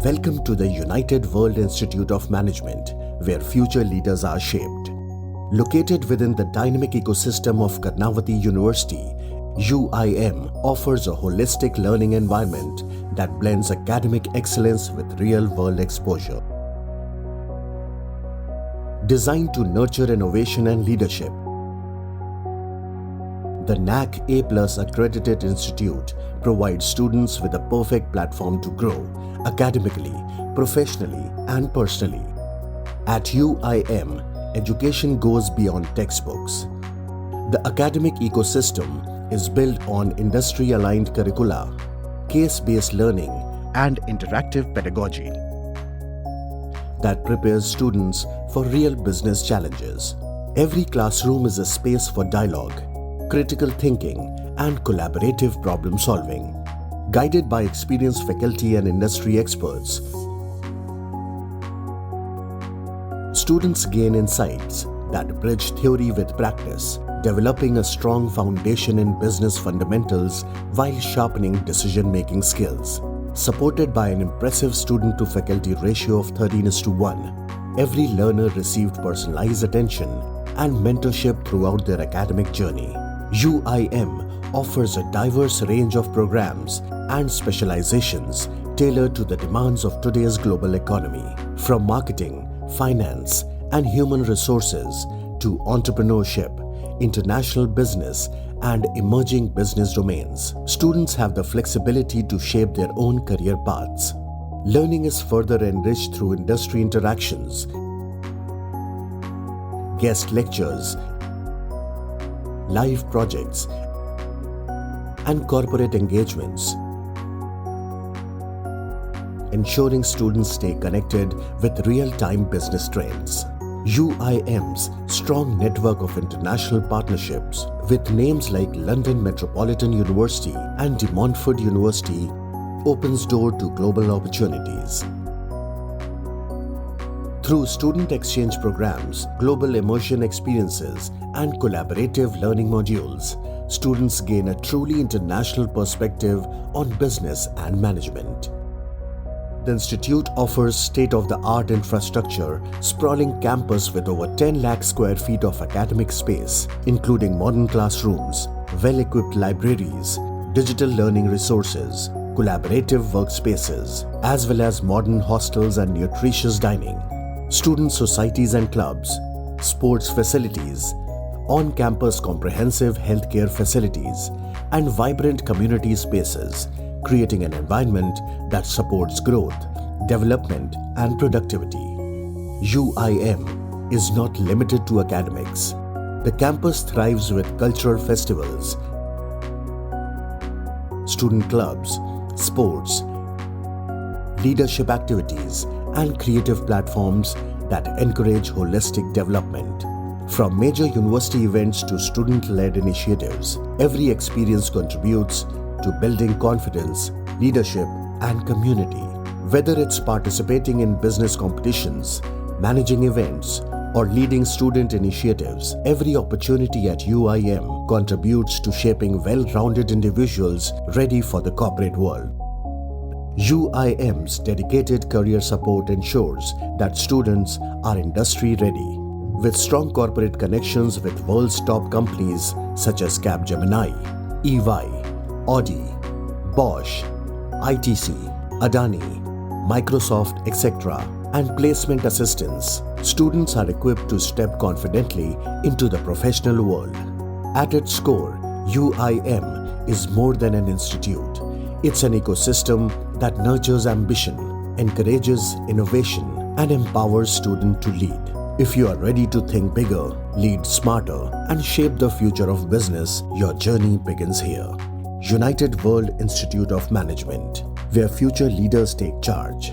Welcome to the United World Institute of Management, where future leaders are shaped. Located within the dynamic ecosystem of Karnavati University, UIM offers a holistic learning environment that blends academic excellence with real-world exposure. Designed to nurture innovation and leadership, the NAAC A+ accredited institute provides students with a perfect platform to grow academically, professionally, and personally. At UIM, education goes beyond textbooks. The academic ecosystem is built on industry-aligned curricula, case-based learning, and interactive pedagogy that prepares students for real business challenges. Every classroom is a space for dialogue, critical thinking, and collaborative problem solving. Guided by experienced faculty and industry experts, students gain insights that bridge theory with practice, developing a strong foundation in business fundamentals while sharpening decision-making skills. Supported by an impressive student-to-faculty ratio of 13:1, every learner received personalized attention and mentorship throughout their academic journey. UIM offers a diverse range of programs and specializations tailored to the demands of today's global economy. From marketing, finance, and human resources to entrepreneurship, international business, and emerging business domains, students have the flexibility to shape their own career paths. Learning is further enriched through industry interactions, guest lectures, live projects, and corporate engagements, ensuring students stay connected with real-time business trends. UIM's strong network of international partnerships with names like London Metropolitan University and De Montfort University opens door to global opportunities. Through student exchange programs, global immersion experiences, and collaborative learning modules, students gain a truly international perspective on business and management. The institute offers state-of-the-art infrastructure, sprawling campus with over 10 lakh square feet of academic space, including modern classrooms, well-equipped libraries, digital learning resources, collaborative workspaces, as well as modern hostels and nutritious dining. Student societies and clubs, sports facilities, on-campus comprehensive healthcare facilities, and vibrant community spaces, creating an environment that supports growth, development, and productivity. UIM is not limited to academics. The campus thrives with cultural festivals, student clubs, sports, leadership activities, and creative platforms that encourage holistic development. From major university events to student-led initiatives, every experience contributes to building confidence, leadership, and community. Whether it's participating in business competitions, managing events, or leading student initiatives, every opportunity at UIM contributes to shaping well-rounded individuals ready for the corporate world. UIM's dedicated career support ensures that students are industry-ready, with strong corporate connections with world's top companies such as Capgemini, EY, Audi, Bosch, ITC, Adani, Microsoft, etc., and placement assistance. Students are equipped to step confidently into the professional world. At its core, UIM is more than an institute. It's an ecosystem that nurtures ambition, encourages innovation, and empowers students to lead. If you are ready to think bigger, lead smarter, and shape the future of business, your journey begins here. United World Institute of Management, where future leaders take charge.